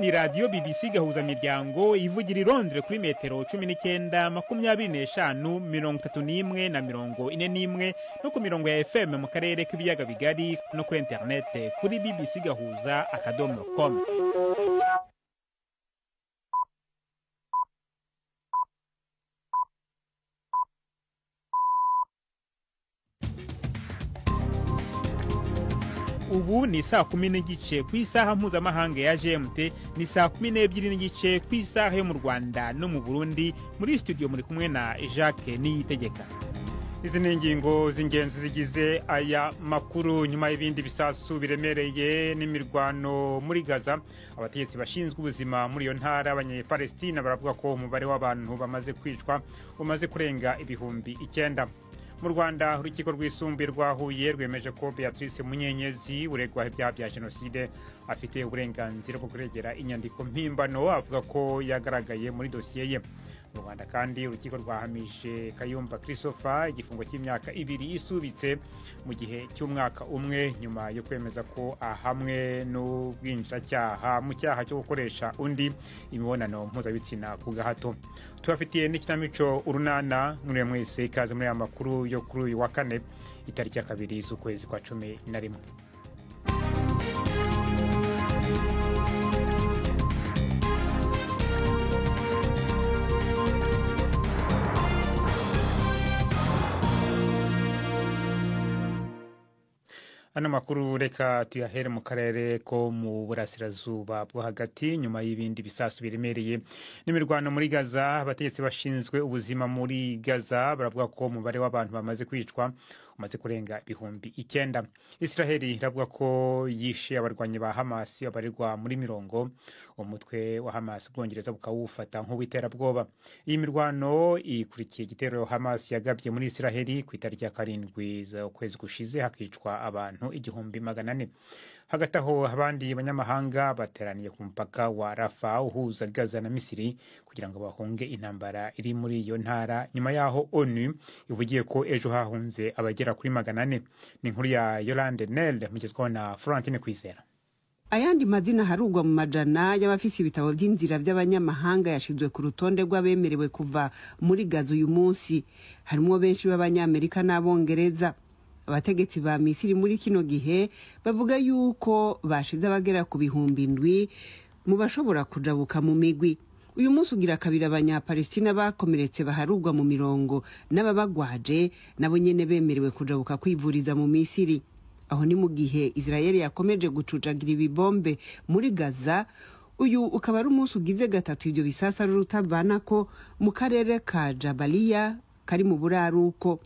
ni radio BBC Gahuzamiryango ivugira i Londres kuri metero 19-25-31 na 41 no ku mirongo ya FM mu karere k'ibiyaga bigari no kuri internet kuri bbcgahuza.com. Ubu ni saa 10:30 ku isaha mpuzamahanga ya GMT, ni saa 12:30 ku isaha yo mu Rwanda no mu Burundi. Muri studio muri kumwe na Jacques Niyitegeka. Izi ni ingingo z'ingenzi zigize aya makuru. Nyuma y'ibindi bisasu biremereye n'imirwano muri Gaza, abategetsi bashinzwe ubuzima muri iyo ntara abanyepalestina baravuga ko umubare w'abantu bamaze kwicwa umaze kurenga ibihumbi 9. Mu Rwanda urukiko rwisumbuye rwa Huye rwemeje ko Beatrice Munyenyezi uregwa ibyaha bya jenoside afite uburenganzira bwo kuregera inyandiko mpimbano, avuga ko yagaragaye muri dosiye ye. Mu Rwanda kandi urukiko rwahamije Kayumba Christopher igifungo cy'imyaka 2 isubitse mu gihe cy'umwaka umwe nyuma yo kwemeza ko ahamwe n'ubwinjiracyaha mu cyaha cyo gukoresha undi imibonano mpuzabitsina ku gahato. Tubafitiye n'ikinamico urunana. Muri mwese ikaze muri aya makuru yo kuri uyu wa kane itariki ya 2 z'ukwezi kwa 11. Ano makuru reka tuyahere mu karere ko mu burasirazuba bwo hagati. Nyuma y'ibindi bisasu biremereye n'imirwano muri Gaza, abategetsi bashinzwe ubuzima muri Gaza baravuga ko umubare w'abantu bamaze kwicwa umaze kurenga ibihumbi 9. Israeli iravuga ko yishe abarwanyi ba Hamas abarirwa muri 40. Umutwe wa Hamas Ubwongereza bukawufata nk'uwiterabwoba. Iyi mirwano ikurikiye igitero Hamas yagabye muri Israeli ku itariki ya 7 z'ukwezi gushize hakicwa abantu 1400. Hagati aho abandi banyamahanga bateraniye ku mpaka wa Rafa uhuza Gaza na Misiri kugira ngo bahunge intambara iri muri iyo ntara. Nyuma yaho ONU ivugiye ko ejo hahunze abagera kuri 400. Ni inkuru ya Yolande Nel mugezweho na Florentine Kwizera. Ayandi mazina harugwa mu majana y'abafisi ibitabo by'inzira by'abanyamahanga yashizwe ku rutonde rw'abemerewe kuva muri Gaza uyu munsi. Harimo benshi b'abanyamerika n'abongereza. Abategetsi ba Misiri muri kino gihe bavuga yuko bashize abagera ku bihumbi 7 mu bashobora kujabuka mu migwi. Uyu munsi ugira kabiri abanyapalestina bakomeretse baharugwa mu mirongo n'ababagwaje nabo nyene bemerewe kujabuka kwivuriza mu Misiri. Aho ni mu gihe Israeli yakomeje gucucagira ibibombe muri Gaza. Uyu ukaba ari umunsi ugize gatatu ibyo bisasa rutavana ko mu karere ka Jabaliya kari mu buraruko.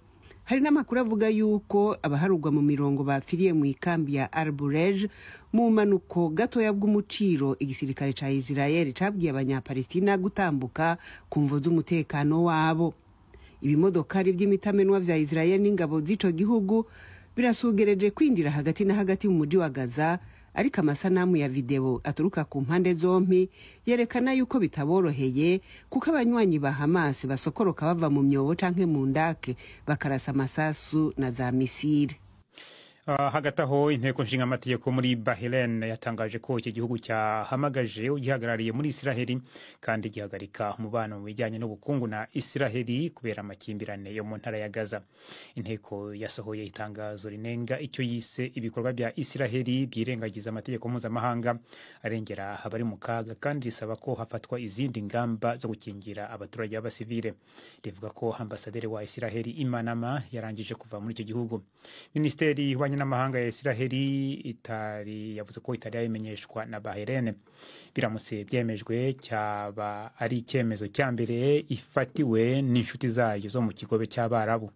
Hari n'amakuru avuga yuko abaharugwa mu mirongo bapfiriye mu ikambi ya Arburej mu manuko gatoya bw'umuciro. Igisirikare ca Israeli cabwiye abanyapalestina gutambuka ku mvo z'umutekano wabo. Ibimodokari by'imitamenwa vya Israeli n'ingabo z'ico gihugu birasugereje kwinjira hagati na hagati mu mujyi wa Gaza, ariko amasanamu ya video aturuka ku mpande zompi yerekana yuko bitaboroheye kuko abanywanyi ba Hamas basokoroka bava mu myobo canke mu ndake bakarasa amasasu na za misile. Hagati aho inteko nshingamateko muri Bahrain yatangaje ko iki gihugu cyahamagaje ugihagarariye muri Israeli kandi gihagarika umubano mu bijyanye n'ubukungu na Israeli kubera amakimbirane yo mu ntara ya Gaza. Inteko yasohoye itangazo rinenga icyo yise ibikorwa bya Israeli byirengagiza amategeko mpuzamahanga arengera abari mu kaga, kandi risaba ko hafatwa izindi ngamba zo gukingira abaturage b'abasivile. Rivuga ko ambasaderi wa Israeli i Manama yarangije kuva muri icyo gihugu. Ministeri n'amahanga ya Israeli yavuze ko itari yabimenyeshwa na Bahrain. Biramutse byemejwe cyaba ari icyemezo cya mbere ifatiwe n'inshuti zayo zo mu kigobe cy'Abarabu.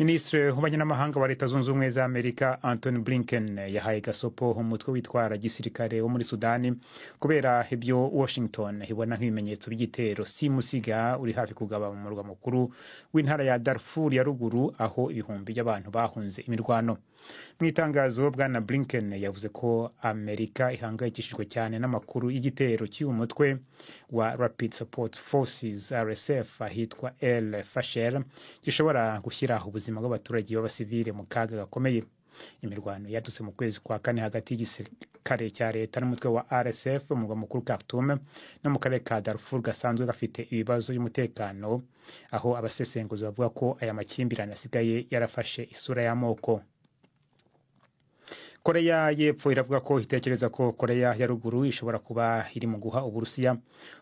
Ministre w'abanyamahanga wa Leta Zunze Ubumwe za Amerika Anthony Blinken yahaye gasopo umutwe witwara gisirikare wo muri Sudani kubera ibyo Washington ibona nk'ibimenyetso by'igitero simusiga uri hafi kugaba mu murwa mukuru w'intara ya Darfur ya ruguru aho ibihumbi by'abantu bahunze imirwano. Mu itangazo bwana Blinken yavuze ko Amerika ihangayikishijwe cyane n'amakuru y'igitero cy'uyu mutwe wa Rapid Support Forces RSF ahitwa El Fasher gishobora gushyira ubuzima bw'abaturage b'abasivile mu kaga gakomeye. imirwano yadutse mu kwezi kwa kane hagati y'igisirikare cya leta n'umutwe wa RSF mu murwa mukuru Khartoum no mu karere ka Darfur gasanzwe gafite ibibazo by'umutekano, aho abasesenguzi bavuga ko aya makimbirane asigaye yarafashe isura y'amoko. Korea y'Epfo iravuga ko itekereza ko Korea ya Ruguru ishobora kuba iri mu guha Uburusiya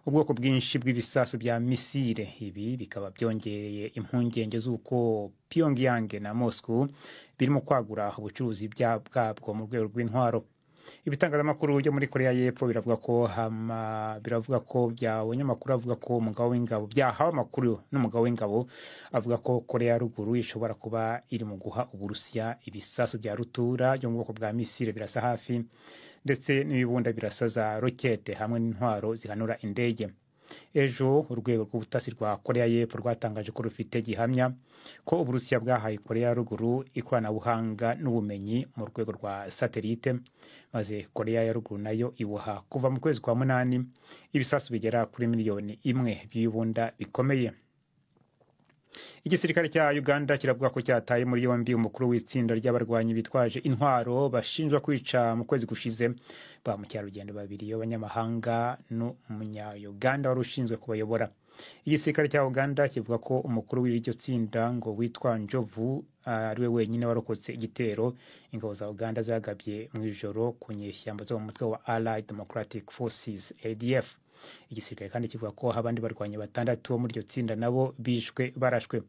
ubwoko bwinshi bw'ibisasu bya misile. Ibi bikaba byongereye impungenge z'uko Pyongyang na Moscow birimo kwagura ubucuruzi bwabwo mu rwego rw'intwaro. Ibitangazamakuru byo muri Korea y'Epfo biravuga ko byabonye amakuru avuga ko umugabo w'ingabo byahawe amakuru n'umugabo w'ingabo avuga ko Korea ya Ruguru ishobora kuba iri mu guha Uburusiya ibisasu bya rutura byo mu bwoko bwa misile birasa hafi ndetse n'ibibunda birasa za rokete hamwe n'intwaro zihanura indege. Ejo urwego rw'ubutasi rwa Korea y'Epfo rwatangaje ko rufite gihamya ko Uburusiya bwahaye Korea ya Ruguru ikoranabuhanga n'ubumenyi mu rwego rwa satelite, maze Korea ya Ruguru nayo ibuha kuva mu kwezi kwa munani ibisasu bigera kuri miliyoni 1 by'ibunda bikomeye. Igisirikare cya Uganda kiravuga ko cyataye muri yombi umukuru w'itsinda ry'abarwanyi bitwaje intwaro bashinjwa kwica mu kwezi gushize ba mukerarugendo babiri b'abanyamahanga n'umunya-Uganda wari ushinzwe kubayobora. Igisirikare cya Uganda kivuga ko umukuru w'iryo tsinda ngo witwa Njovu ari we wenyine warokotse igitero ingabo za Uganda zagabye mu ijoro ku nyeshyamba zo mu mutwe wa Allied Democratic Forces ADF. Igisirikare kandi kivuga ko abandi barwanyi 6 bo muri iryo tsinda nabo bishwe barashwe.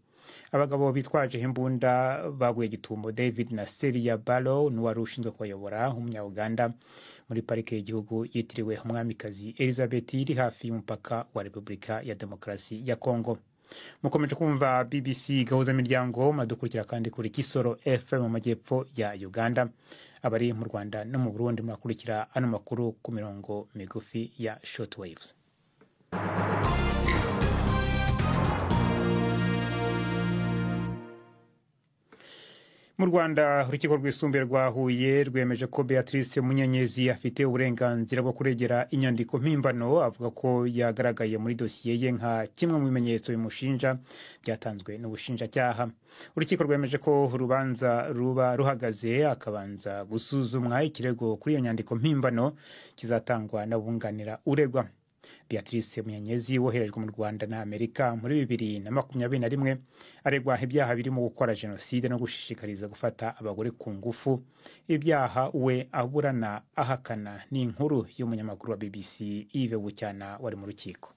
Abagabo bitwaje imbunda baguye gitumbo David na Celia Barrow n'uwari ushinzwe kubayobora umunya-Uganda muri parike y'igihugu yitiriwe umwamikazi Elizabeth iri hafi y'umupaka wa Repubulika ya Demokarasi ya Kongo. Mukomeje kumva BBC Gahuzamiryango, madukurikira kandi kuri Kisoro FM mu majyepfo ya Uganda. Abari mu Rwanda no mu Burundi murakurikira ano makuru ku mirongo migufi ya shortwaves. Mu Rwanda urukiko rwisumbuye rwa Huye rwemeje ko Beatrice Munyenyezi afite uburenganzira bwo kuregera inyandiko mpimbano avuga ko yagaragaye muri dosiye ye nka kimwe mu bimenyetso bimushinja byatanzwe n'ubushinjacyaha. Urukiko rwemeje ko urubanza ruba ruhagaze akabanza gusuzumwa ikirego kuri iyo nyandiko mpimbano kizatangwa n'abunganira uregwa. Beatrice Munyenyezi woherejwe mu Rwanda na Amerika muri 2021 aregwa ibyaha birimo gukora jenoside no gushishikariza gufata abagore ku ngufu. Ibyaha we aburana ahakana n'inkuru y'umunyamakuru wa BBC Yves Bucyana wari mu rukiko.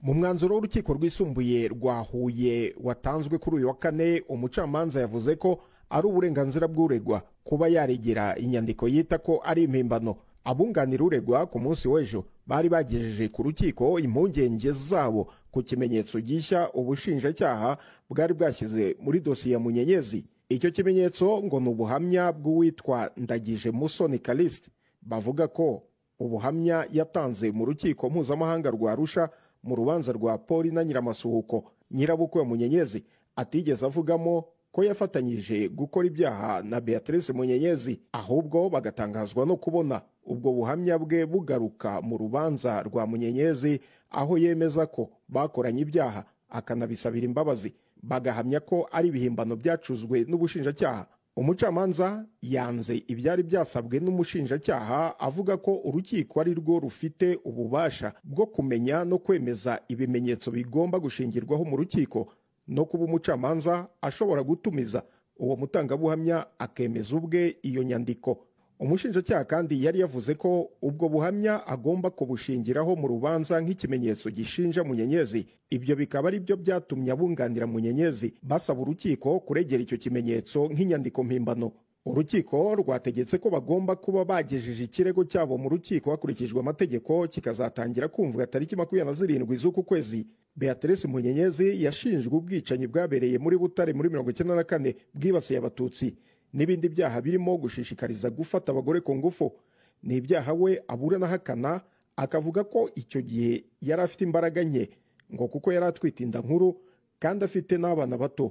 Mu mwanzuro w'urukiko rwisumbuye rwa Huye watanzwe kuri uyu wa kane, umucamanza yavuze ko ari uburenganzira bw'uregwa kuba yaregera inyandiko yita ko ari impimbano. Abunganira uregwa ku munsi w'ejo bari bagejeje ku rukiko impungenge zabo ku kimenyetso gishya ubushinjacyaha bwari bwashyize muri dosiye ya Munyenyezi. Icyo kimenyetso ngo ni ubuhamya bw'uwitwa Ndagije Musoni Caliste. Bavuga ko ubuhamya yatanze mu rukiko mpuzamahanga rwa Arusha mu rubanza rwa Poli na Nyiramasuhuko nyirabukwe wa Munyenyezi atigeze avugamo ko yafatanyije gukora ibyaha na Beatrice Munyenyezi, ahubwo bagatangazwa no kubona ubwo buhamya bwe bugaruka mu rubanza rwa Munyenyezi aho yemeza ko bakoranye ibyaha akanabisabira imbabazi, bagahamya ko ari ibihimbano byacuzwe n'ubushinjacyaha. Umucamanza yanze ibyari byasabwe n'umushinjacyaha avuga ko urukiko ari rwo rufite ububasha bwo kumenya no kwemeza ibimenyetso bigomba gushingirwaho mu rukiko, no kuba umucamanza ashobora gutumiza uwo mutangabuhamya akemeza ubwe iyo nyandiko. Umushinjacyaha kandi yari yavuze ko ubwo buhamya agomba kubushingiraho mu rubanza nk'ikimenyetso gishinja Munyenyezi. Ibyo bikaba ari byo byatumye abunganira Munyenyezi basaba urukiko kuregera icyo kimenyetso nk'inyandiko mpimbano. Urukiko rwategetse ko bagomba kuba bagejeje ikirego cyabo mu rukiko hakurikijwe amategeko, kikazatangira kumvwa tariki 27 z'uku kwezi. Beatrice Munyenyezi yashinjwe ubwicanyi bwabereye muri Butare muri 1994 bwibasiye abatutsi n'ibindi byaha birimo gushishikariza gufata abagore ku ngufu. Ni ibyaha we aburana ahakana, akavuga ko icyo gihe yari afite imbaraga nke ngo kuko yari atwite inda nkuru kandi afite n'abana bato.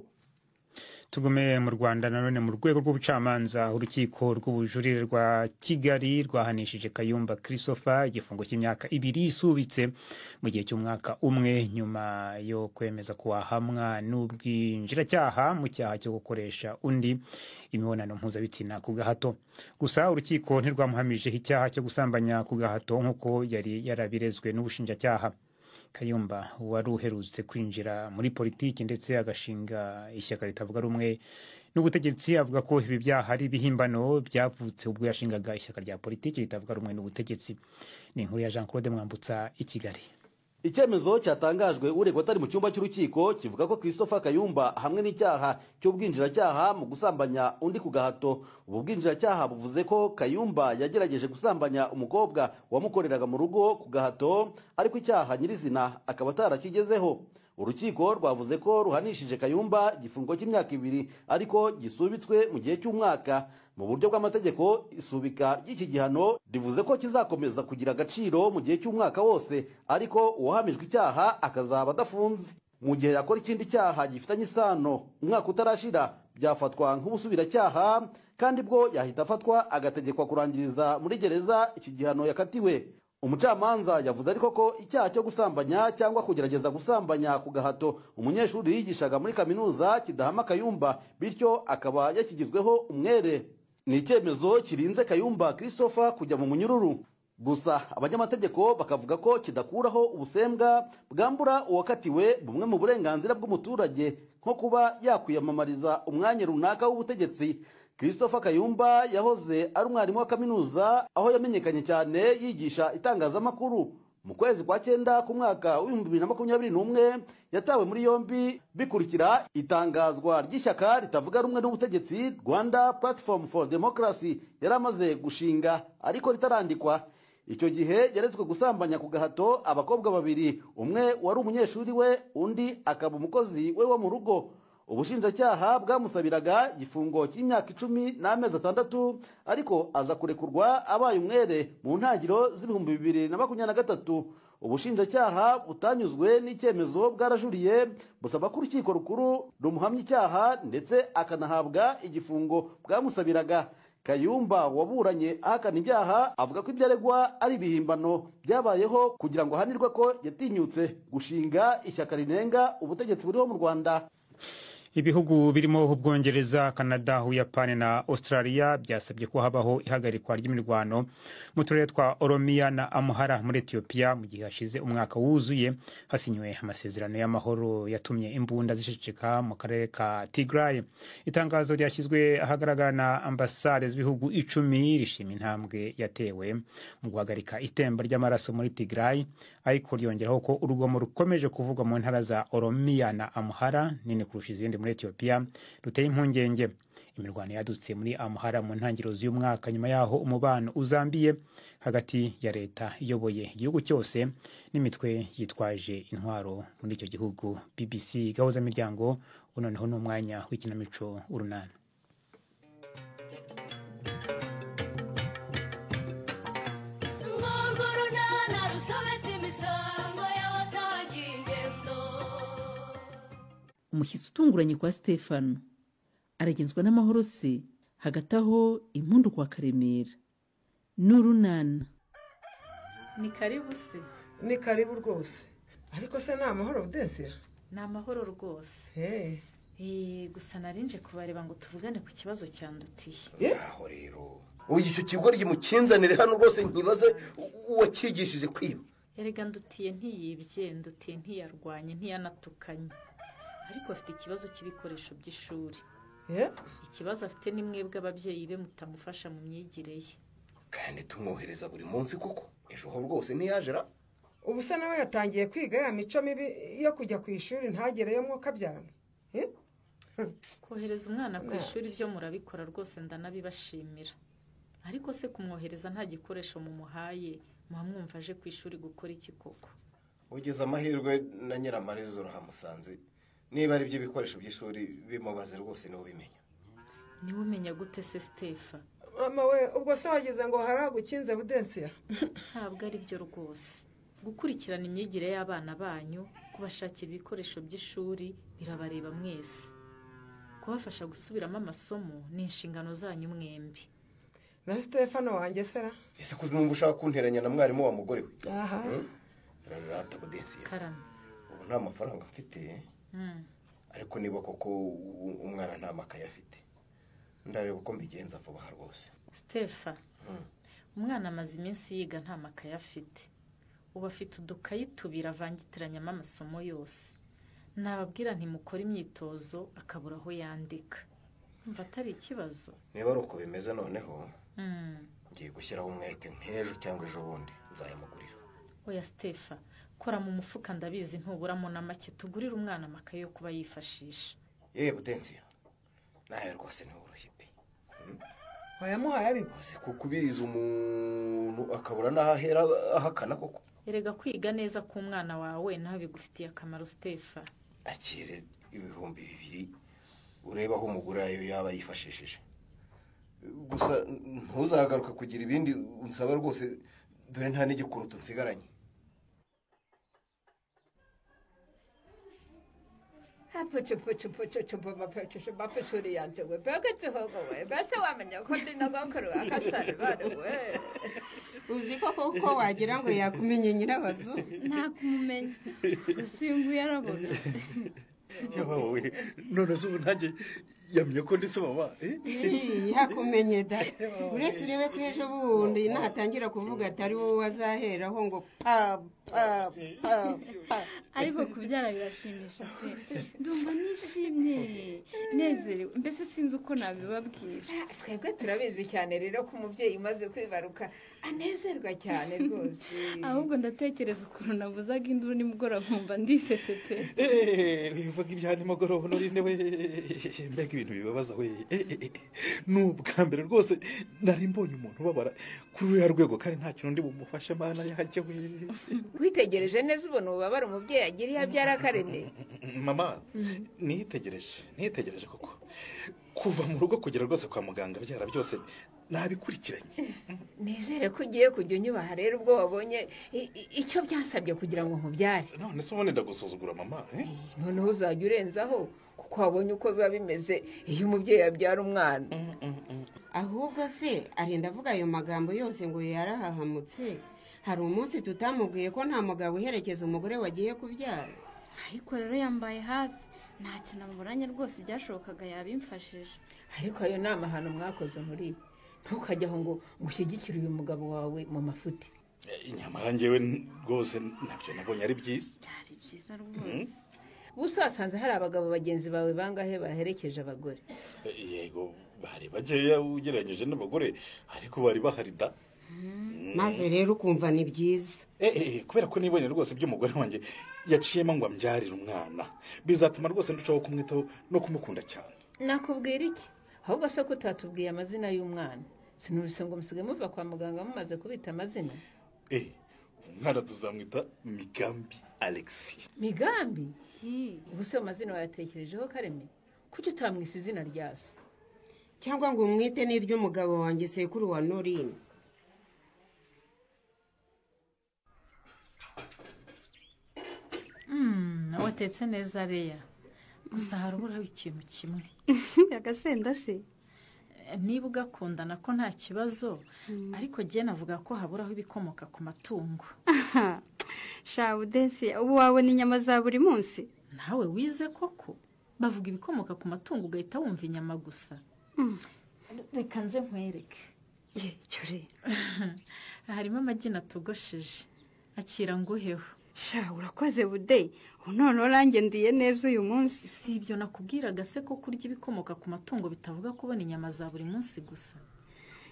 Tugume mu Rwanda nanone mu rwego rw'ubucamanza urukiko rw'ubujurire rwa Kigali rwahanishije Kayumba Christopher igifungo cy'imyaka 2 isubitse mu gihe cy'umwaka umwe nyuma yo kwemeza ko wahamwa n'ubwinjiracyaha mu cyaha cyo gukoresha undi imibonano mpuzabitsina ku gahato. Gusa urukiko ntirwamuhamije icyaha cyo gusambanya ku gahato nk'uko yari yarabirezwe n'ubushinjacyaha. Kayumba wari uherutse kwinjira muri politiki ndetse agashinga ishyaka ritavuga rumwe n'ubutegetsi avuga ko ibi byaha ari ibihimbano byavutse ubwo yashingaga ishyaka rya politiki ritavuga rumwe n'ubutegetsi. Ni inkuru ya Jean Claude Mwambutsa i Kigali. Icyemezo cyatangajwe uregwa atari mu cyumba cy'urukiko kivuga ko Christopher Kayumba hamwe n'icyaha cy'ubwinjiracyaha mu gusambanya undi ku gahato. Ubu bwinjiracyaha buvuze ko Kayumba yagerageje gusambanya umukobwa wamukoreraga mu rugo ku gahato, ariko icyaha nyirizina akaba atarakigezeho. Urukiko rwavuze ko ruhanishije Kayumba igifungo cy'imyaka 2 ariko gisubitswe mu gihe cy'umwaka. Mu buryo bw'amategeko isubika ry'iki gihano rivuze ko kizakomeza kugira agaciro mu gihe cy'umwaka wose, ariko uwahamijwe icyaha akazaba adafunze. Mu gihe yakora ikindi cyaha gifitanye isano umwaka utarashira byafatwa nk'ubusubiracyaha, kandi bwo yahita afatwa agategekwa kurangiriza muri gereza iki gihano yakatiwe. Umucamanza yavuze ariko ko icyaha cyo gusambanya cyangwa kugerageza gusambanya ku gahato umunyeshuri yigishaga muri kaminuza kidahama Kayumba, bityo akaba yakigizweho umwere. Ni icyemezo kirinze Kayumba Christopher kujya mu munyururu. Gusa abanyamategeko bakavuga ko kidakuraho ubusembwa bwambura uwakatiwe bumwe mu burenganzira bw'umuturage nko kuba yakwiyamamariza umwanya runaka w'ubutegetsi. Christopher Kayumba yahoze ari umwarimu wa kaminuza aho yamenyekanye cyane yigisha itangazamakuru. Mu kwezi kwa 9 ku mwaka wa 2021 yatawe muri yombi bikurikira itangazwa ry'ishyaka ritavuga rumwe n'ubutegetsi Rwanda Platform for Democracy yari amaze gushinga ariko ritarandikwa. Icyo gihe yaretswe gusambanya ku gahato abakobwa 2, umwe wari umunyeshuri we undi akaba umukozi we wo mu rugo. Ubushinjacyaha bwamusabiraga igifungo cy'imyaka 10 n'amezi 6 ariko aza kurekurwa abaye umwere mu ntangiriro z'ibihumbi 2023. Ubushinjacyaha butanyuzwe n'icyemezo bwarajuriye busaba ko urukiko rukuru rumuhamya icyaha ndetse akanahabwa igifungo bwamusabiraga. Kayumba waburanye ahakana ibyaha avuga ko ibyaregwa ari ibihimbano byabayeho kugira ngo ahanirwe ko yatinyutse gushinga ishyaka rinenga ubutegetsi buriho mu Rwanda. Ibihugu birimo Ubwongereza, Canada, Ubuyapani na Australia byasabye ko habaho ihagarikwa ry'imirwano mu turere twa Oromia na Amhara muri Ethiopia mu gihe hashize umwaka wuzuye hasinywe amasezerano y'amahoro yatumye imbunda zishicika mu karere ka Tigray. Itangazo ryashyizwe ahagaragara na ambasade z'ibihugu 10 rishima intambwe yatewe mu guhagarika itemba ry'amaraso muri Tigray, ariko ryongeraho ko urugomo rukomeje kuvugwa mu ntara za Oromia na Amhara nini kurusha izindi muri Ethiopia ruteye impungenge. Imirwano yadutse muri Amhara mu ntangiriro z'umwaka nyuma yaho umubano uzambiye hagati ya leta iyoboye igihugu cyose n'imitwe yitwaje intwaro muri icyo gihugu. BBC Gahuzamiryango unoneho n'umwanya w'ikinamico urunana. Umushyitsi utunguranye kwa Stefano aragenzwa n'amahoro se, hagati aho impundu kwa Karemera n'urunana. Ni karibu se? Ni karibu rwose. Ariko se nta mahoro Udensia? Ni amahoro rwose. Gusa narinje kubareba ngo tuvugane ku kibazo cyandutiye. Aho rero ugisho kigori gimukinzanire hano rwose nkibaze uwakigishije kwiba. Erega ndutiye ntiyibye, ndutiye ntiyarwanye, ntiyanatukanye. Ariko afite ikibazo cy'ibikoresho by'ishuri. Ikibazo afite ni mwebwe ababyeyi be mutamufasha mu myigire ye. Kandi tumwohereza buri munsi kuko ejo ho rwose ntiyajera. Ubu se nawe yatangiye kwiga ya mico mibi yo kujya ku ishuri ntagereyo mwuka byana. Kohereza umwana ku ishuri byo murabikora rwose ndanabibashimira. Ariko se kumwohereza nta gikoresho mumuhaye muhamwumva aje ku ishuri gukora iki koko? Ugeze amahirwe na Nyiramarizo rahamusanze. Niba ari byo bikoresho by'ishuri bimubaze rwose niwe ubimenya. Niwe umenya gute se Stefa? Mama we ubwo se wagize ngo haragukinze Udensia? Ntabwo ari byo rwose. Gukurikirana imyigire y'abana banyu, kubashakira ibikoresho by'ishuri birabareba mwese. kubafasha gusubiramo amasomo ni inshingano zanyu mwembi. na Stefano wanjye sera ese ko numva ushaka kunteranya na mwarimu wa mugore we. aha rata Gahuzamiryango Karame. ubu nta mafaranga mfite ariko niba koko umwana nta makaye afite ndareba uko mbigenza vuba rwose. Stefa, umwana amaze iminsi yiga nta makaye afite. Ubu afite udukayi tubiri avangitiranyamo amasomo yose. Nababwira ntimukora imyitozo akabura aho yandika. Mva atari ikibazo. Niba ari uko bimeze noneho ngiye gushyiraho umwete nk'ejo cyangwa ejo bundi nzayamugurira. Oya Stefa, kora mu mufuka ndabizi ntuburamo na make tugurira umwana amakaye yo kuba yifashisha. Butensiyo nawe rwose ntiworoshye pe. wayamuhaye ariko uzi kukubiza umuntu akabura n'aho ahera ahakana koko. Erega kwiga neza k'umwana wawe nawe bigufitiye akamaro Stefa. Akire 2,000 ureba aho umugura ayo yaba yifashishije. Gusa ntuzagaruka kugira ibindi unsaba rwose dore nta n'igikuruto nsigaranye. Bapashuri yanjye we bagatsihogo we bese wamenya ko ndi nagakuru akasare bare we. uzi ko koko wagira ngo yakumenye nyirabazu nta kumumenya gusa uyu nguyu arabona. Yawe none se ubu ntange yamenye ko ndi se mama. yakumenye da uretse urebe ko ejo bundi natangira kuvuga atari wowe wazaheraho ngo pa. ariko kubyara birashimisha pe ndumva nishimye nezerewe mbese sinzi uko nabibabwira. Twebwe turabizi cyane rero ko umubyeyi umaze kwibaruka anezerwa cyane rwose. ahubwo ndatekereza ukuntu nabuzaga induru nimugoroba nkumva ndisetse pe. Bivuga ibya nimugoroba nurinde we mbega ibintu bibabaza we. N'ubwa mbere rwose nari mbonye umuntu ubabara kuri uriya rwego kandi nta kintu ndi bumufashe mana yajya we. Witegereje neza ubona ubabara umubyeyi agiriye abyara akaremye. Mama nitegereje koko kuva mu rugo kugera rwose kwa muganga byara byose nabikurikiranye. Nizere ko ugiye kujya unyubaha rero ubwo wabonye icyo byasabye kugira ngo nkubyare. None se ubone ndagusuzugura mama. Noneho uzajya urenzaho kuko wabonye uko biba bimeze iyo umubyeyi abyara umwana. ahubwo se arinda avuga ayo magambo yose ngo yarahahamutse. hari umunsi tutamubwiye ko nta mugabo uherekeza umugore wagiye kubyara. ariko rero yambaye hafi ntacyo naburanye rwose byashobokaga yabimfashije. ariko ayo ni amahano mwakoze muri ibi. Ntukajyaho ngo ushyigikire uyu mugabo wawe mu mafuti. Nyamara njyewe rwose nabyo nabonye ari byiza. byari byiza rwose. Usasanze hari abagabo bagenzi bawe bangahe baherekeje abagore? Yego bari bageya ugereranyije n'abagore ariko bari bahari da. maze rero ukumva ni byiza. Kubera ko nibonye rwose by'umugore wanjye yaciyemo ngo ambyarire umwana bizatuma rwose ndushaho kumwitaho no kumukunda cyane. Nakubwira iki? Ahubwo se ko utatubwiye amazina y'umwana. Sinubise ngo musige muva kwa muganga mumaze kubita amazina. Umwana tuzamwita Migambi Alexis. Migambi? Ubuse amazina wayatekerejeho Kareme? Kuki utamwise izina ryaso? cyangwa ngo umwite n'iry'umugabo wanjye sekuru wa Norine. Watetse neza Leya. Gusa haruburaho ikintu kimwe. Agasenda se? Niba ugakundana ko nta kibazo ariko jye navuga ko haburaho ibikomoka ku matungo. Shawudensi ubu wabona inyama za buri munsi? Nawe wize koko bavuga ibikomoka ku matungo ugahita wumva inyama gusa. Reka nze nkwereke. Cyore. Harimo amagi natogosheje. Akira nguheho. Sha urakoze bude. None orange ndiye neza uyu munsi. Si ibyo nakubwiraga se ko kurya ibikomoka ku matungo bitavuga kubona inyama za buri munsi gusa.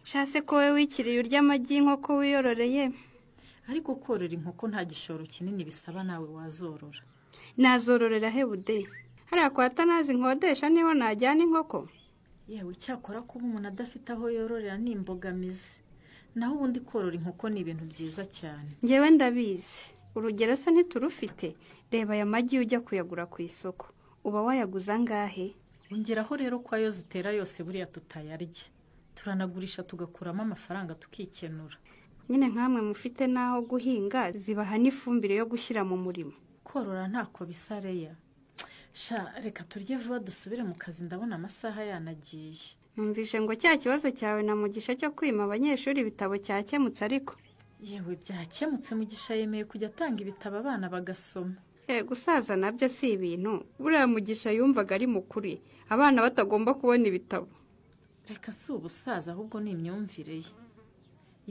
Shase ko we wikiriye urya amagi nk'uko wiyororeye. Ariko korora inkoko nta gishoro kinini bisaba nawe wazorora. Nazororera he bude? Hariya kwa Tanazi nkodesha niho najyana inkoko. Yewe cyakora kuba umuntu adafite aho yororera ni imbogamizi. Naho ubundi korora inkoko ni ibintu byiza cyane. Ngewe ndabizi. Urugero se ntiturufite. Reba aya magi ujya kuyagura ku isoko. Uba wayaguza ngahe? Ongeraho rero ko ayo zitera yose buriya tutayarya. Turanagurisha tugakuramo amafaranga tukikenura. Nyine nkamwe mufite naho guhinga zibaha n'ifumbire yo gushyira mu murimo. Korora ntako bisa Leya. sha reka turye vuba dusubire mu kazi ndabona amasaha yanagiye. Numvise ngo cya kibazo cyawe na Mugisha cyo kwima abanyeshuri ibitabo cyakemutse ariko. Yewe byakemutse Mugisha yemeye kujya atanga ibitabo abana bagasoma. Gusaza nabyo si ibintu. Buriya Mugisha yumvaga ari mukuri. Abana batagomba kubona ibitabo. Reka si ubusaza ahubwo ni imyumvire ye.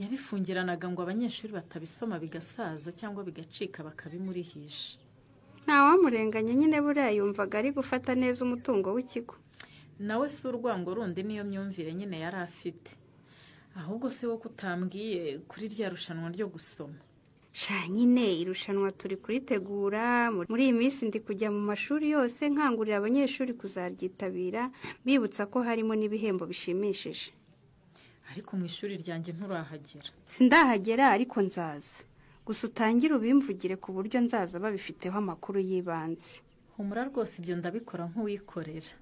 Yabifungiranaga ngo abanyeshuri batabisoma bigasaza cyangwa bigacika bakabimurihisha. Nta wamurenganya nyine buriya yumvaga ari gufata neza umutungo w'ikigo. Nawe si urwango rundi niyo myumvire nyine yari afite. Ahubwo se wo kutambwiye kuri rya rushanwa ryo gusoma. Sha nyine irushanwa turi kuritegura muri iyi minsi ndi kujya mu mashuri yose nkangurira abanyeshuri kuzaryitabira bibutsa ko harimo n'ibihembo bishimishije. Ariko mu ishuri ryanjye nturahagera. Sindahagera ariko nzaza. Gusa utangire ubimvugire ku buryo nzaza babifiteho amakuru y'ibanze. Humura rwose ibyo ndabikora nk'uwikorera.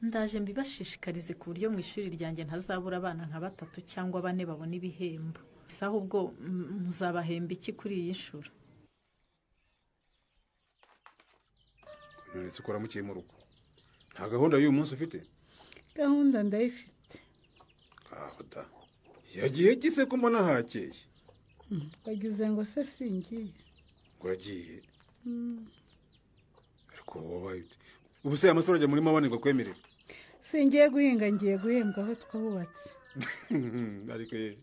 Ndaje mbibashishikarize ku buryo mu ishuri ryanjye ntazabura abana nka 3 cyangwa 4 babona ibihembo. Saho ubwo muzabahemba iki kuri iyi nshuro? None ukora mukiye mu rugo. Nta gahunda y'uyu munsi ufite? Gahunda ndayifite. Ahuda. Yagiye gise ko mbona hakeye. Bagize ngo se singiye. Uragiye. Ariko wabaye ubuse amasoro ajya muri mabane ngo kwemerera. Singiye guhinga ngiye guhembwa aho twabubatse. Ariko ye.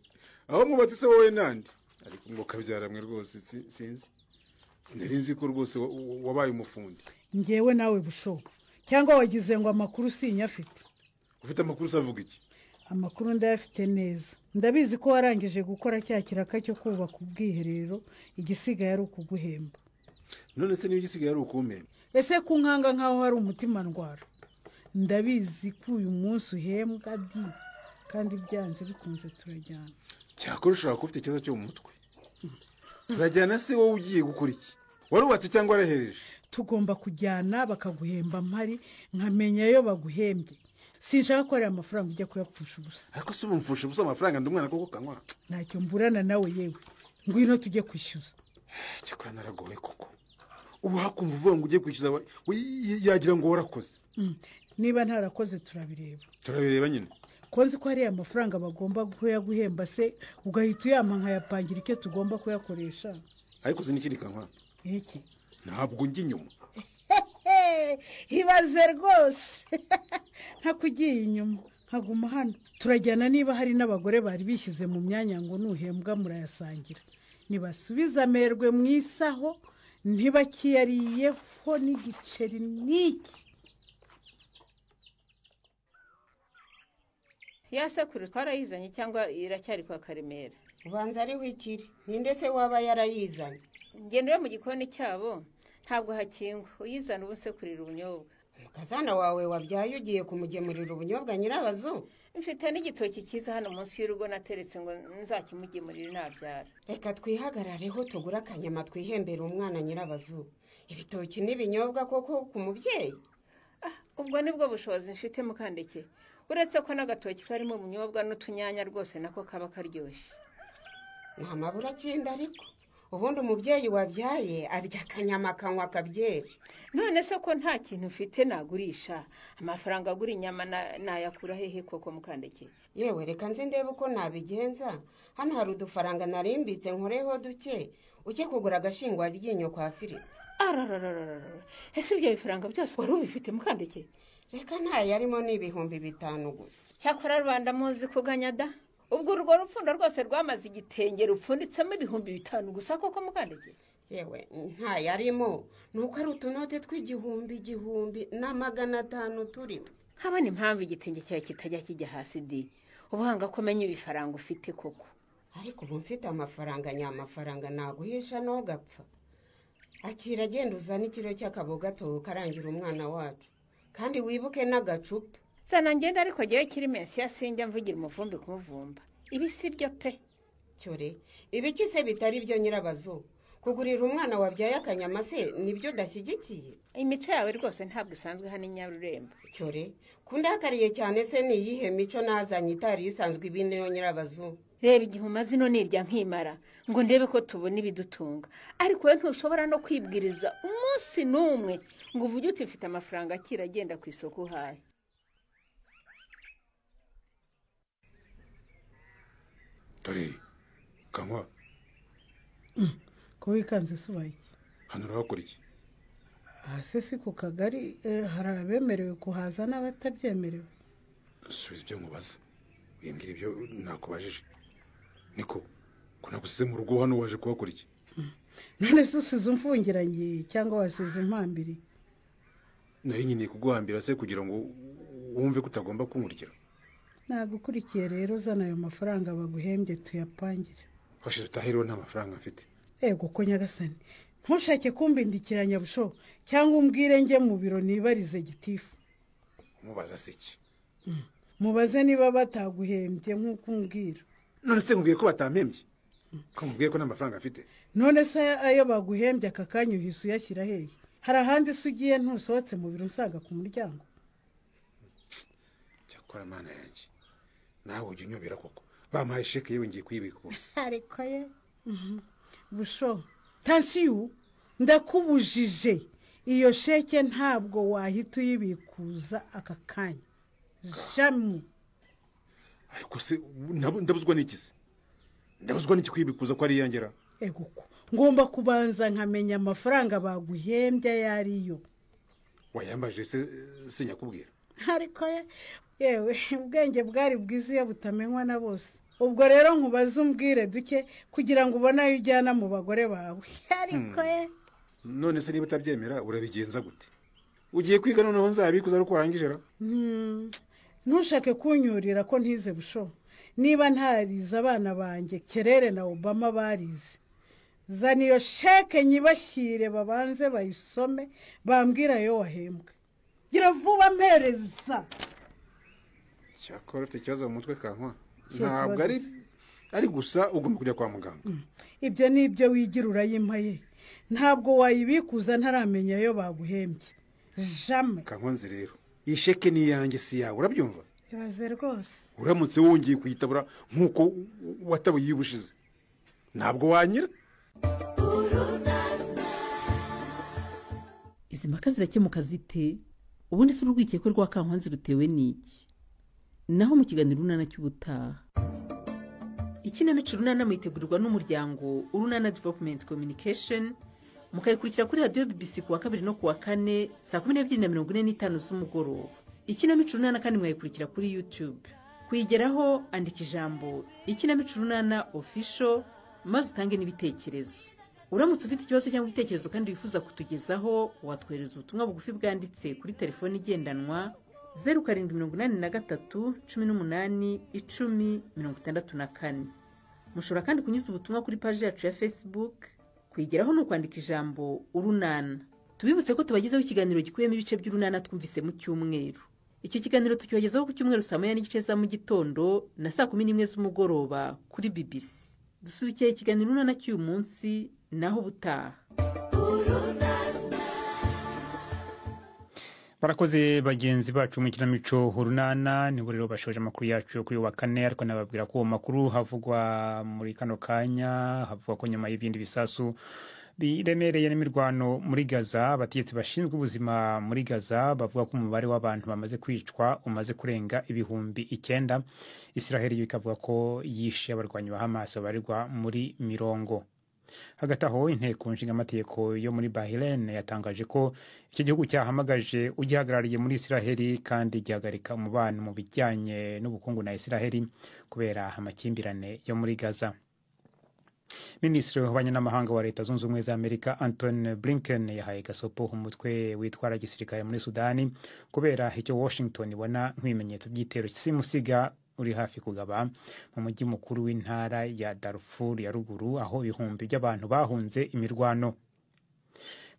Aho mubatse se wowe nandi. Ariko ngo kabyaramwe rwose sinzi. Sinarinzi ko rwose wabaye umufundi. Ngewe nawe busho. Cyangwa wagize ngo amakuru sinyafite. Ufite amakuru savuga iki? Amakuru ndayafite neza. Ndabizi ko warangije gukora cya kiraka cyo kubaka ubwiherero igisigaye ari ukuguhemba. None se niyo igisigaye ari ukumpemba? Ese kunkanga nkaho hari umutima ndwara. Ndabizi ko uyu munsi uhembwa di kandi byanze bikunze turajyana. Cyakora ushobora kuba ufite ikibazo cyo mu mutwe. Turajyana se wowe ugiye gukora iki? Warubatse cyangwa warahereje? Tugomba kujyana bakaguhemba mpari nkamenya yo baguhembye. Sinshaka ko ari amafaranga ujya kuyapfusha ubusa. Ariko se umfusha ubusa amafaranga ndumwana koko kanywa. Ntacyo mburana nawe yewe. Ngwino tujye kwishyuza. Cyakora naragoye koko. Ubu hakumva uvuga ngo ugiye kwishyuza yagira ngo warakoze. Niba ntarakoze turabireba. Turabireba nyine. Kozi ko ari amafaranga bagomba kuyaguhemba se ugahita uyama nkayapangira icyo tugomba kuyakoresha. Ariko zinikiri kankwa. Iki? Ntabwo njye inyuma. Hibaze rwose. Ntakugiye inyuma. Nkaguma hano. Turajyana niba hari n'abagore bari bishyize mu myanya ngo nuhembwa murayasangira. Nibasubiza amerwe mu isaho ntibakiyariyeho n'igiceri n'iki. Yasekuru twarayizanye cyangwa iracyari kwa Karemera? Ubanza ari wikiri. Ninde se waba yarayizanye? Ngendera mu gikoni cyabo ntabwo hakingwa. Uyizana ubusekurira ubunyobwa. Kazana wawe wabyaye ugiye kumugemurira ubunyobwa nyirabazo? Mfite n'igitoki cyiza hano munsi y'urugo nateretse ngo nzakimugemurira nabyara. Reka twihagarareho tugura akanyama twihembera umwana nyirabazo. Ibitoki n'ibinyobwa koko ku mubyeyi? Ubwo nibwo bushobozi mfite Mukandeke. Uretse ko n'agatoki karimo ubunyobwa n'utunyanya rwose nako kaba karyoshye. Nta mabura kindi ariko. Ubundi umubyeyi wabyaye arya akanyama kanywa kabyeri. None se ko nta kintu ufite nagurisha amafaranga agura inyama nayakura hehe koko Mukandeke? Yewe reka nzi ndebe uko nabigenza. Hano hari udufaranga narimbitse nkoreho duke. Ujye kugura agashingwa ryinyo kwa Filipe. Ese ibyo bifaranga byose wari ubifite Mukandeke? Reka nta yarimo n'ibihumbi 5 gusa. Cyakora Rwanda muzi kuganya da. Ubwo urwo rupfundo rwose rwamaze igitenge rupfunditsemo ibihumbi 5 gusa koko Mukandeke? Yewe nta yarimo nuko ari utunote tw'igihumbi na 500 turimo. Habana impamvu igitenge cyawe kitajya kijya hasi di. Ubuhanga ko menye ibifaranga ufite koko. Ariko ubu mfite amafaranga nyamafaranga naguhisha no gapfa. Akira genda uzana ikiro cy'akaboga to karangira umwana wacu. Kandi wibuke n'agacupa. Sana ngenda ariko agiye kiri mensi yasinjya mvugira umuvumbi kumuvumba. Ibi si byo pe. Cyore, ibiki se bitari byo nyirabazo. kugurira umwana wabyaye akanyama se nibyo udashyigikiye? imico yawe rwose ntabwo isanzwe hano i Nyarurembo. cyore kundakariye cyane se ni iyihe mico nazanye itari isanzwe ibindi yo nyirabazungu? reba igihe umaze ino nirya nkimara ngo ndebe ko tubona ibidutunga, ariko we ntushobora no kwibwiriza umunsi n'umwe ngo uvuge uti ufite amafaranga akira agenda ku isoko uhaye. dore Kankwa ko wikanze subaye hano urakora iki? hasi si ku kagari hari abemerewe kuhaza n'abatabyemerewe. subiza ibyo nkubaza, wimbwira ibyo nakubajije. niko ko nagusize mu rugo hano waje kuhakora iki? none se usize umfungiranye cyangwa wasize impambiri? nari nyine kuguhambira se kugira ngo wumve ko utagomba kunkurikira. nagukurikiye rero zana ayo mafaranga baguhembye tuyapangire. washize utahiriwe nta mafaranga mfite. ego ko nyagasani ntushake kumbindikiranya busho cyangwa umbwire njye mu biro nibarize gitifu. umubaza se iki? mubaze niba bataguhembye nk'uko umbwira. none se nkubwiye ko batampembye ko nkubwiye ko nta mafaranga mfite? none se ayo baguhembye aka kanya uhise uyashyira hehe? hari ahandi se ugiye ntusohotse mu biro usanga ku muryango? cyakora mana yanjye nawe ujya unyobera koko, bampaye sheke yewe ngiye kuyibikuza. ariko ye busho tansiyo ndakubujije, iyo sheke ntabwo wahita uyibikuza aka kanya jamu. ariko se ndabuzwa n'iki se? ndabuzwa n'iki kuyibikuza ko ari iyangera? ego ko ngomba kubanza nkamenya amafaranga baguhembye ayo ariyo. wayambaje se nyakubwira? ariko yewe ubwenge bwari bwiza iyo butamenywa na bose. ubwo rero nkubaze umbwire duke kugira ngo ubone ayo ujyana mu bagore bawe. ariko none se niba utabyemera urabigenza gute? ugiye kwiga noneho nzabikuza ari uko warangije ra? ntushake kunyurira ko ntize busho. niba ntarize abana banjye Kerere na Obama barize, zana iyo sheke nyibashyire babanze bayisome bambwira yo wahembwe. gira vuba mpereza. cyakora ufite ikibazo mu mutwe Kankwa, ntabwo ari gusa ugomba kujya kwa muganga. ibyo ni ibyo wigira urayimpaye, ntabwo wayibikuza ntaramenya yo baguhembye jame. Kankwa nzi rero iyi sheke ni iyanjye si yawe, urabyumva? ibaze rwose. uramutse wongeye kuyitabura nk'uko watabuye ubushize ntabwo wanyira. izi mpaka zirakemuka zite? ubundi se urwikekwe rwa Kankwanzi rutewe n'iki? naho mu kiganiro urunana cy'ubutaha. ikinamico urunana mwitegurirwa n'umuryango Urunana Development Communication, mukayikurikira kuri radiyo BBC kuwa 2 no kuwa 4 saa 12:45 z'umugoroba. ikinamico urunana kandi mwayikurikira kuri YouTube. kuyigeraho andika ijambo ikinamico urunana official maze utange n'ibitekerezo. uramutse ufite ikibazo cyangwa igitekerezo kandi wifuza kutugezaho, watwohereza ubutumwa bugufi bwanditse kuri telefoni igendanwa 0783181064. mushobora kandi kunyuza ubutumwa kuri paji yacu ya Facebook. kwigeraho no kwandika ijambo urunana. tubibutse ko tubagezaho ikiganiro gikuyemo ibice by'urunana twumvise mu cyumweru. icyo kiganiro tukibagezaho ku cyumweru saa 9:30 za mu gitondo na saa 11 z'umugoroba kuri BBC. dusubikiye ikiganiro urunana cy'uyu munsi naho ubutaha. barakoze bagenzi bacu mu kinamico urunana. nibo rero bashoje amakuru yacu kuri wa kane, ariko nababwira ko makuru havugwa muri kano kanya, havugwa ko nyuma y'ibindi bisasu biremereye n'imirwano muri Gaza, abategetsi bashinzwe ubuzima muri Gaza bavuga ko umubare w'abantu bamaze kwicwa umaze kurenga 9,000. Israel ikavuga ko yishe abarwanyi ba Hamas barirwa muri mirongo. hagati aho inteko nshingamategeko yo muri Bahrain yatangaje ko iki gihugu cyahamagaje ugihagarariye muri Israel kandi gihagarika umubano mu bijyanye n'ubukungu na Israel kubera amakimbirane yo muri Gaza. Minisitiri w'abanyamahanga wa Leta Zunze Ubumwe za Amerika Anthony Blinken yahaye gasopo umutwe witwara gisirikare muri Sudani kubera icyo Washington ibona nk'ibimenyetso by'igitero simusiga uri hafi kugaba mu mujyi mukuru w'intara ya Darfur ya ruguru, aho ibihumbi by'abantu bahunze imirwano.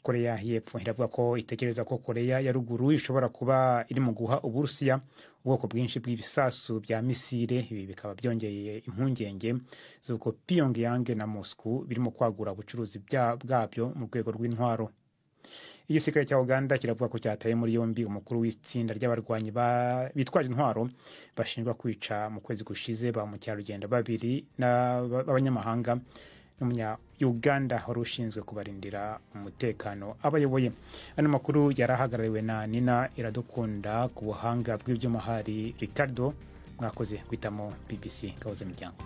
Korea y'Epfo iravuga ko itekereza ko Korea ya ruguru ishobora kuba iri mu guha Uburusiya ubwoko bwinshi bw'ibisasu bya misile. Ibi bikaba byongeye impungenge z'uko Pyongyang na Moscow birimo kwagura ubucuruzi bwabyo mu rwego rw'intwaro. Igisirikare cya Uganda kiravuga ko cyataye muri yombi umukuru w'itsinda ry'abarwanyi bitwaje intwaro bashinjwa kwica mu kwezi gushize ba mukerarugendo babiri n'abanyamahanga n'umunya Uganda wari ushinzwe kubarindira umutekano abayoboye. Ano makuru yarahagarariwe na Nina Iradukunda, ku buhanga bw'ibyuma hari Ricardo. Mwakoze kwitamo BBC Gahuzamiryango.